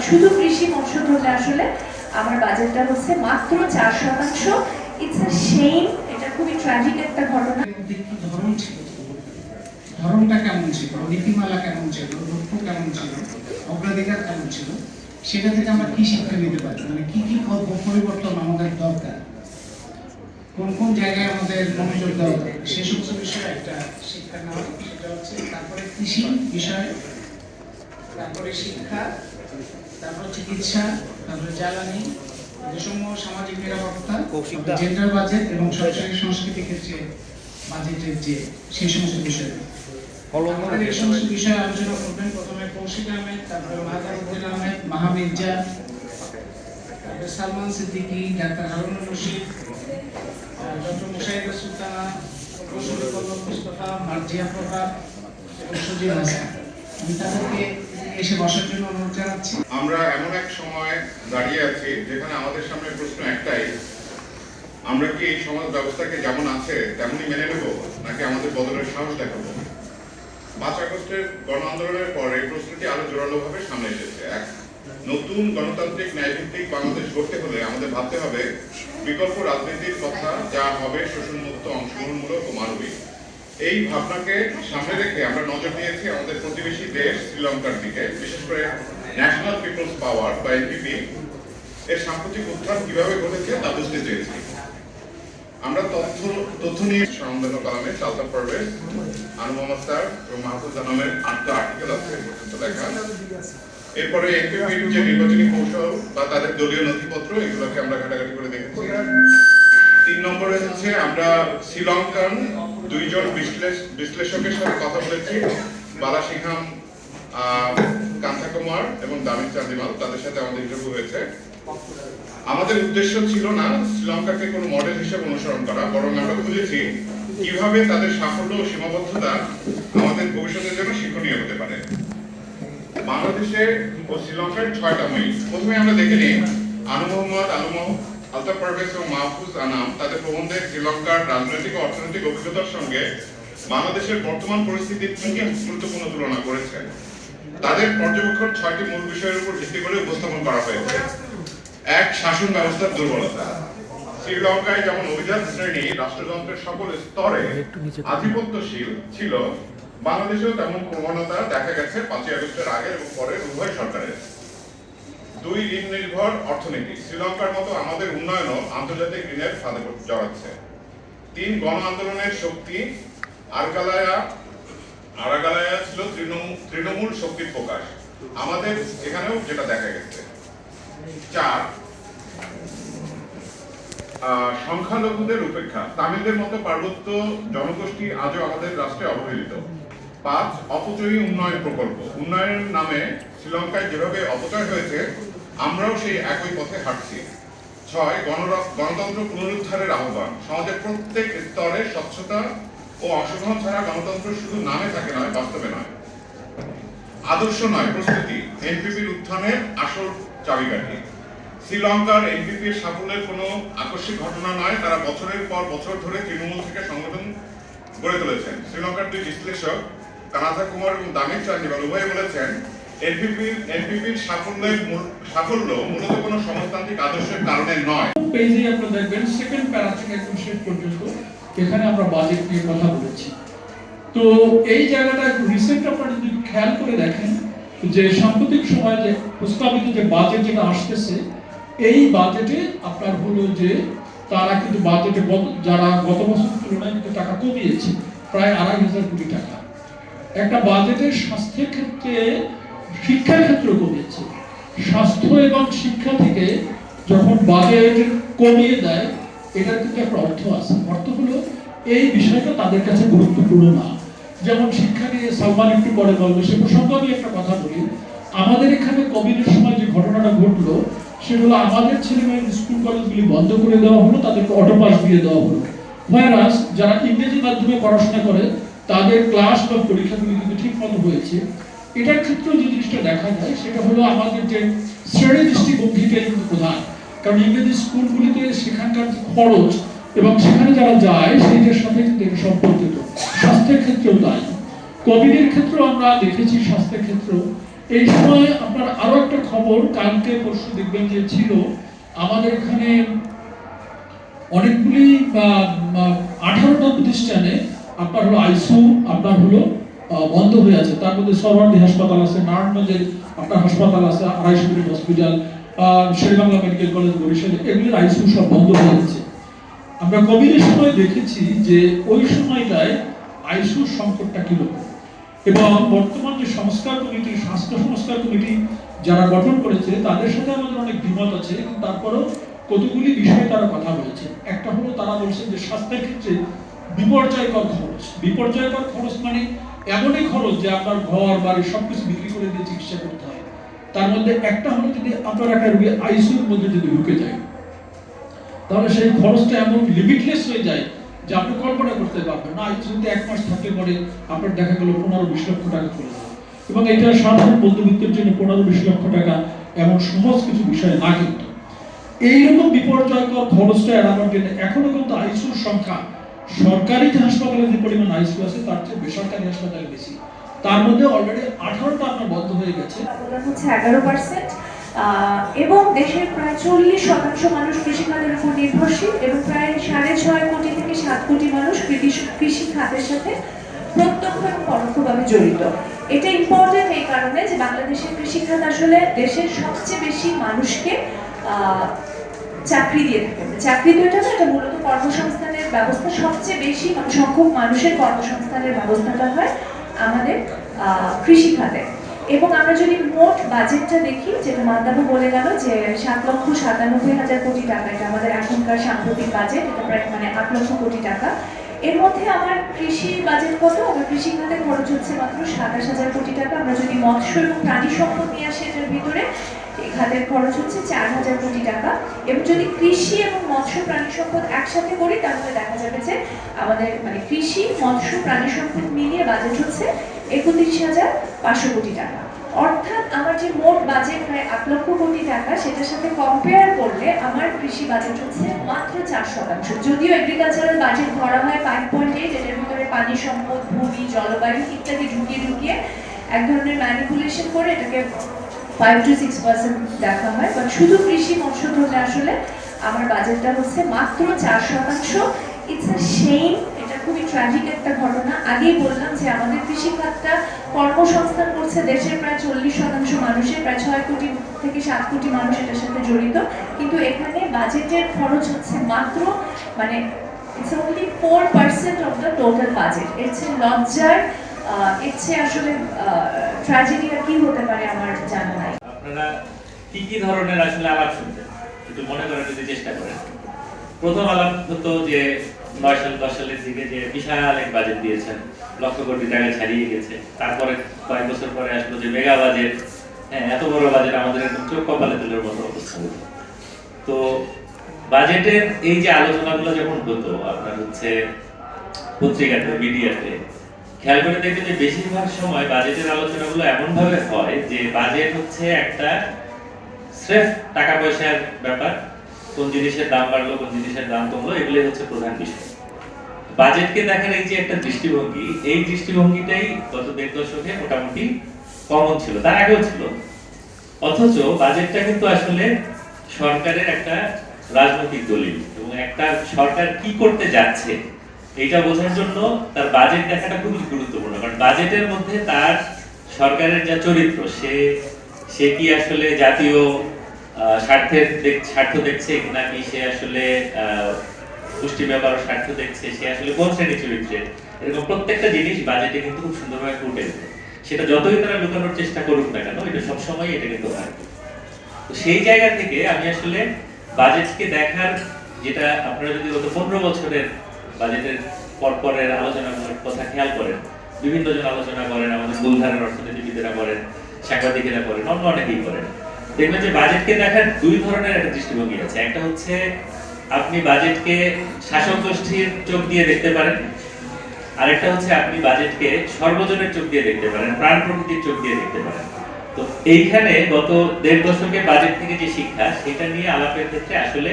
শুধু কৃষি মৎস্য ধরলে আসলে আমার বাজেটটা হচ্ছে মাত্র 4%। ইটস আ শেম, এটা খুবই ট্র্যাজিক একটা ঘটনা। ধরন ছিল, ধরনটা কেমন ছিল, নীতিমালা কেমন ছিল, লক্ষ্য কেমন ছিল, অগ্রাধিকার কেমন ছিল, সেটা থেকে আমরা কি শিক্ষা নিতে পারি, মানে কি কি পরিবর্তন আমাদের দরকার, কোন কোন জায়গায় আমাদের মনোযোগ দেওয়া দরকার, সে সমস্ত বিষয়ে একটা শিক্ষা নেওয়া। সেটা হচ্ছে তারপরে কৃষি বিষয়, তারপরে শিক্ষা, তারপরে চিকিৎসা, তারপরে জ্বালানি, বিষম সামাজিক নিরাপত্তা, জেন্ডার বাজেট এবং সরকারি সংস্কৃতি ক্ষেত্রে বাজেটের যে সেই সমস্ত বিষয়। আমাদের এই সমস্ত বিষয়ে আলোচনা করবেন প্রথমে কৌশিক আহমেদ, তারপরে মাহাতারউদ্দিন আহমেদ, মাহা মির্জা, তারপরে সালমান সিদ্দিকী, ডাক্তার হারুনুর রশিদ, ডক্টর মুশাহিদা সুলতানা, প্রকৌশলী কল্লোল মুস্তফা, মার্জিয়া প্রভাত এবং সুজিব হাসান। আমি তাদেরকে এসে বসার জন্য অনুরোধ জানাচ্ছি। আমরা এমন এক সময় দাঁড়িয়ে আছি যেখানে আমাদের সামনে প্রশ্ন একটাই, আমরা কি এই সমাজ ব্যবস্থাকে যেমন আছে তেমনি মেনে নেব, নাকি আমাদের বদলের সাহস দেখাবো? 5 আগস্টের গণ আন্দোলনের পর এই প্রশ্নটি আরো জোরালোভাবে সামনে এসেছে। এক নতুন গণতান্ত্রিক ন্যায়ভিত্তিক বাংলাদেশ গড়তে হলে আমাদের ভাবতে হবে বিকল্প রাজনীতির কথা, যা হবে শোষণমুক্ত, অংশগ্রহণমূলক ও মানবিক। এই ভাবনাকে সামনে রেখে আমরা নজর দিয়েছি আমাদের প্রতিবেশী দেশ শ্রীলঙ্কার দিকে, বিশেষ করে ন্যাশনাল পিপলস পাওয়ার বা এনপিপি এর সাম্প্রতিক উত্থান কিভাবে ঘটেছে তা বুঝতে চেয়েছি। আমরা তথ্য নিয়ে সন্দেহ কালামে চালতা পারভেজ, আনু মোহাম্মদ স্যার এবং মাহফুজ আনামের 8টা আর্টিকেল আছে পর্যন্ত লেখা। এরপরে এনপিপির যে নির্বাচনী কৌশল বা তাদের দলীয় নথিপত্র, এগুলোকে আমরা ঘাটাঘাটি করে দেখেছি। 3 নম্বরে হচ্ছে আমরা শ্রীলঙ্কান 2 জন বিশ্লেষকের সাথে কথা বলেছি, বালাসিংহাম কান্থাকুমার এবং দামিন চান্দিমাল, তাদের সাথে আমাদের ইন্টারভিউ হয়েছে। আমাদের উদ্দেশ্য ছিল না শ্রীলঙ্কাকে কোনো মডেল হিসেবে অনুসরণ করা, বরং আমরা খুঁজেছি কিভাবে তাদের সাফল্য ও সীমাবদ্ধতা আমাদের ভবিষ্যতের জন্য শিক্ষণীয় হতে পারে। বাংলাদেশে ও শ্রীলঙ্কার 6টা মই। প্রথমে আমরা দেখে নিই আনু মোহাম্মদ, আলতাফ পারভেজ এবং মাহফুজ আনাম তাদের প্রবন্ধে শ্রীলঙ্কার রাজনৈতিক ও অর্থনৈতিক অভিজ্ঞতার সঙ্গে বাংলাদেশের বর্তমান পরিস্থিতির কি গুরুত্বপূর্ণ তুলনা করেছেন। তাদের পর্যবেক্ষণ 6টি মূল বিষয়ের উপর ভিত্তি করে উপস্থাপন করা হয়েছে। 1, শাসন ব্যবস্থার দুর্বলতা। শ্রীলঙ্কায় যেমন অভিজাত শ্রেণী রাষ্ট্রযন্ত্রের সকল স্তরে আধিপত্যশীল ছিল, বাংলাদেশেও তেমন প্রবণতা দেখা গেছে 5 আগস্টের আগে এবং পরে উভয় সরকারের। 2, ঋণ নির্ভর অর্থনীতি। শ্রীলঙ্কার মতো আমাদের উন্নয়নও আন্তর্জাতিক ঋণের ফাঁদে জড়াচ্ছে। 3, গণ আন্দোলনের শক্তি। আরাগালায়া ছিল তৃণমূল শক্তির প্রকাশ, আমাদের এখানেও যেটা দেখা গেছে। 4, সংখ্যালঘুদের উপেক্ষা। তামিলদের মতো পার্বত্য জনগোষ্ঠী আজও আমাদের রাষ্ট্রে অবহেলিত। 5, অপচয়ী উন্নয়ন প্রকল্প। উন্নয়নের নামে শ্রীলঙ্কায় যেভাবে অপচয় হয়েছে, আমরাও সেই একই পথে হাঁটছি। 6, গণতন্ত্র পুনরুদ্ধারের আহ্বান। সমাজের প্রত্যেক স্তরে স্বচ্ছতা ও অংশগ্রহণ ছাড়া গণতন্ত্র শুধু নামে থাকে নয়, বাস্তবে নয়। আদর্শ নয়, প্রস্তুতি। এনপিপির উত্থানের আসল চাবিকাঠি। শ্রীলঙ্কার এনপিপির সাফল্যের কোনো আকস্মিক ঘটনা নয়, তারা বছরের পর বছর ধরে তৃণমূল থেকে সংগঠন গড়ে তুলেছেন। শ্রীলঙ্কার 2 বিশ্লেষক কানাথা কুমার এবং দামিন চান্দিমাল উভয়ে বলেছেন, এনপিপির সাফল্য মূলত কোনো সমাজতান্ত্রিক আদর্শের কারণে নয়। পেজে আপনারা দেখবেন সেকেন্ড প্যারা থেকে একদম শেষ পর্যন্ত এখানে আমরা বাজেট নিয়ে কথা বলেছি। তো এই জায়গাটা রিসেন্ট আপনারা যদি খেয়াল করে দেখেন যে সাম্প্রতিক সময়ে যে প্রস্তাবিত যে বাজেট যেটা আসতেছে, এই বাজেটে আপনার হলো যে তারা কিন্তু বাজেটে যারা গত বছর তুলনায় কিন্তু টাকা কমিয়েছে প্রায় 2,500 কোটি টাকা। একটা বাজেটের স্বাস্থ্যের ক্ষেত্রে, শিক্ষার ক্ষেত্রে কমিয়েছে। স্বাস্থ্য এবং শিক্ষা থেকে যখন বাজেট কমিয়ে দেয়, এটার কিন্তু একটা অর্থ আছে। অর্থ হলো এই বিষয়টা তাদের কাছে গুরুত্বপূর্ণ না। যেমন শিক্ষা নিয়ে সালমান একটু পরে বলবে, সে প্রসঙ্গে আমি একটা কথা বলি। আমাদের এখানে কোভিডের সময় যে ঘটনাটা ঘটলো, সেগুলো আমাদের ছেলেমেয়ের স্কুল কলেজগুলি বন্ধ করে দেওয়া হলো, তাদেরকে অটো পাস দিয়ে দেওয়া হলো। ভাইরাস যারা ইংরেজি মাধ্যমে পড়াশোনা করে তাদের ক্লাস বা পরীক্ষাগুলি কিন্তু ঠিক মতো হয়েছে। এটার ক্ষেত্রেও যে জিনিসটা দেখা যায়, সেটা হলো আমাদের যে শ্রেণী দৃষ্টিভঙ্গিটাই কিন্তু প্রধান। কারণ ইংরেজি স্কুলগুলিতে সেখানকার যে খরচ এবং সেখানে যারা যায় সেইটার সাথে কিন্তু সম্পর্কিত। স্বাস্থ্যের ক্ষেত্রেও তাই। কোভিডের ক্ষেত্রেও আমরা দেখেছি স্বাস্থ্যের ক্ষেত্রেও এই সময় আপনার আরো একটা খবর, কালকে পরশু দেখবেন যে ছিল আমাদের এখানে অনেকগুলি 18টা প্রতিষ্ঠানে আপনার হলো আইসিইউ আপনার হলো বন্ধ হয়ে আছে। তার মধ্যে সরওয়ার্দী হাসপাতাল আছে, নারায়ণগঞ্জের আপনার হাসপাতাল আছে, 250 বেডের hospital, Sher-e-Bangla medical college Barishal, এগুলির আইসিইউ সব বন্ধ হয়ে গেছে। আমরা কোভিডের সময় দেখেছি যে ওই সময়টায় আইসিইউ সংকটটা কিরকম, এবং বর্তমান যে সংস্কার কমিটি, স্বাস্থ্য সংস্কার কমিটি যারা গঠন করেছে তাদের সাথে আমাদের অনেক দ্বিমত আছে, কিন্তু তারপরেও কতগুলি বিষয়ে তারা কথা বলেছে। একটা হলো তারা বলছেন যে স্বাস্থ্যের ক্ষেত্রে বিপর্যয়কর খরচ। বিপর্যয়কর খরচ মানে এমনই খরচ যে আপনার ঘর বাড়ি সবকিছু বিক্রি করে দিয়ে চিকিৎসা করতে হয়। তার মধ্যে একটা হলো যদি আপনার একটা রোগী আইসিইউর মধ্যে যদি ঢুকে যায় তাহলে সেই খরচটা এমন লিমিটলেস হয়ে যায় যে আপনি কল্পনা করতে পারবেন না। আইসিইউতে 1 মাস থাকলে পরে আপনার দেখা গেল 15-20 লক্ষ টাকা চলে যাবে, এবং এটা সাধারণ মধ্যবিত্তের জন্য 15-20 লক্ষ টাকা এমন সহজ কিছু বিষয় না। কিন্তু এইরকম বিপর্যয়কর খরচটা এড়ানোর জন্য এখনো কিন্তু আইসিইউর সংখ্যা সরকারি যে হাসপাতালে যে পরিমাণ আইসিইউ আছে তার চেয়ে বেসরকারি হাসপাতালে বেশি। তার মধ্যে অলরেডি 18টা আপনার বন্ধ হয়ে গেছে। অবদান হচ্ছে 11%, এবং দেশের প্রায় 40% মানুষ কৃষিখাতের উপর নির্ভরশীল, এবং প্রায় 6.5 কোটি থেকে 7 কোটি মানুষ কৃষি খাতের সাথে প্রত্যক্ষ এবং পরোক্ষভাবে জড়িত। এটা ইম্পর্টেন্ট এই কারণে যে বাংলাদেশের কৃষি খাত আসলে দেশের সবচেয়ে বেশি মানুষকে চাকরি দিয়ে থাকে। চাকরি তো এটা না, এটা মূলত কর্মসংস্থানের ব্যবস্থা। সবচেয়ে বেশি সংখ্যক মানুষের কর্মসংস্থানের ব্যবস্থাটা হয় আমাদের কৃষি খাতে। এবং আমরা যদি মোট বাজেটটা দেখি, যেটা মান্দাবু বলে গেল যে 7,97,000 কোটি টাকা, এটা আমাদের এখনকার সাম্প্রতিক বাজেট, এটা প্রায় মানে 8 লক্ষ কোটি টাকা। এর মধ্যে আমার কৃষি বাজেট কত? আমার কৃষি খাতে খরচ হচ্ছে মাত্র 27,000 কোটি টাকা। আমরা যদি মৎস্য এবং প্রাণী সম্পদ নিয়ে আসি এটার ভিতরে, এই খাতের খরচ হচ্ছে 4,000 কোটি টাকা। এবং যদি কৃষি এবং মৎস্য প্রাণী সম্পদ একসাথে করি তাহলে দেখা যাবে যে আমাদের মানে কৃষি, মৎস্য, প্রাণী সম্পদ মিলিয়ে বাজেট হচ্ছে 31,500 কোটি টাকা। অর্থাৎ আমার যে মোট বাজেট প্রায় 8 লক্ষ কোটি টাকা, সেটার সাথে কম্পেয়ার করলে আমার কৃষি বাজেট হচ্ছে মাত্র 4%। যদিও এগ্রিকালচারাল বাজেট ধরা হয় 5.8, এটার ভিতরে পানি সম্পদ, ভূমি, জলবায়ু ইত্যাদি ঢুকিয়ে এক ধরনের ম্যানিপুলেশন করে এটাকে 5 to 6% দেখা হয়। বাট শুধু কৃষি মৎস্য ধরলে আসলে আমার বাজেটটা হচ্ছে মাত্র 4%। ইটস আ শেম, এটা খুবই ট্র্যাজিক একটা ঘটনা। আগেই বললাম যে আমাদের কৃষি খাতটা কর্মসংস্থান করছে দেশের প্রায় 40% মানুষের, প্রায় 6 কোটি থেকে 7 কোটি মানুষ এটার সাথে জড়িত, কিন্তু এখানে বাজেটের খরচ হচ্ছে মাত্র মানে it's only 4% of the total budget. এর চেয়ে লজ্জার, এর চেয়ে আসলে ট্র্যাজেডি আর কি হতে পারে আমার জানা নাই। আপনারা কি কি ধরনের আসলে আলাপ শুনতেন একটু মনে করার যদি চেষ্টা করেন। প্রথম আলাপ হতো যে 9 সাল 10 সালের দিকে যে বিশাল এক বাজেট দিয়েছেন, লক্ষ কোটি টাকা ছাড়িয়ে গেছে। তারপরে কয়েক বছর পরে আসলো যে মেগা বাজেট। হ্যাঁ, এত বড় বাজেট আমাদের একদম চোখ কপালে তুলের মতো অবস্থা হতো। তো বাজেটের এই যে আলোচনাগুলো যখন হতো আপনার হচ্ছে পত্রিকাতে, মিডিয়াতে, খেয়াল করে দেখবেন যে বেশিরভাগ সময় বাজেটের আলোচনাগুলো এমন ভাবে হয় যে বাজেট হচ্ছে একটা স্রেফ টাকা পয়সার ব্যাপার, কোন জিনিসের দাম বাড়লো, কোন জিনিসের দাম কমলো, এগুলোই হচ্ছে প্রধান বিষয়। বাজেটকে দেখার এই যে একটা দৃষ্টিভঙ্গি, এই দৃষ্টিভঙ্গিটাই গত 1.5 দশকে মোটামুটি কমন ছিল, তার আগেও ছিল। অথচ বাজেটটা কিন্তু আসলে সরকারের একটা রাজনৈতিক দলিল, এবং একটা সরকার কি করতে যাচ্ছে এটা বোঝার জন্য তার বাজেট দেখাটা খুবই গুরুত্বপূর্ণ। কারণ বাজেটের মধ্যে তার সরকারের যা চরিত্র, সে কি আসলে জাতীয় স্বার্থ দেখছে নাকি সে আসলে পুষ্টি ব্যাপার স্বার্থ দেখছে, সে আসলে কোন শ্রেণীর চরিত্রের, এরকম প্রত্যেকটা জিনিস বাজেটে কিন্তু খুব সুন্দরভাবে ফুটে ওঠে। সেটা যতই তারা লুকানোর চেষ্টা করুক না কেন, এটা সবসময় এটা কিন্তু হয়। তো সেই জায়গা থেকে আমি আসলে বাজেটকে দেখার, যেটা আপনারা যদি গত 15 বছরের বাজেটের পরের আলোচনাগুলোর কথা খেয়াল করেন, বিভিন্ন জন আলোচনা করেন, আমাদের মূলধারার অর্থনীতিবিদেরা করেন, সাংবাদিকেরা করেন, অন্য অনেকেই করেন, দেখবেন যে বাজেটকে দেখার 2 ধরনের একটা দৃষ্টিভঙ্গি আছে। একটা হচ্ছে আপনি বাজেটকে শাসক গোষ্ঠীর চোখ দিয়ে দেখতে পারেন, আরেকটা হচ্ছে আপনি বাজেটকে সর্বজনের চোখ দিয়ে দেখতে পারেন, প্রাণ প্রকৃতির চোখ দিয়ে দেখতে পারেন। তো এইখানে গত 1.5 দশকে বাজেট থেকে যে শিক্ষা, সেটা নিয়ে আলাপের ক্ষেত্রে আসলে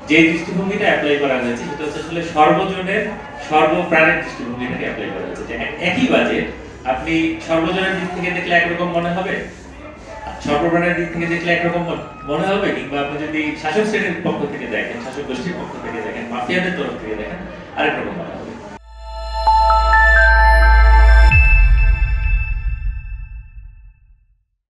যে দৃষ্টিভঙ্গিটা অ্যাপ্লাই করা হয়েছে সেটা হচ্ছে আসলে সর্বজনের সর্বপ্রাণের দৃষ্টিভঙ্গিটাকে অ্যাপ্লাই করা হয়েছে। যে একই বাজেট আপনি সর্বজনের দিক থেকে দেখলে একরকম মনে হবে, সর্বপ্রাণের দিক থেকে দেখলে একরকম মনে হবে, কিংবা আপনি যদি শাসক শ্রেণীর পক্ষ থেকে দেখেন, শাসক গোষ্ঠীর পক্ষ থেকে দেখেন, মাফিয়াদের তরফ থেকে দেখেন, আরেক রকম মনে হবে।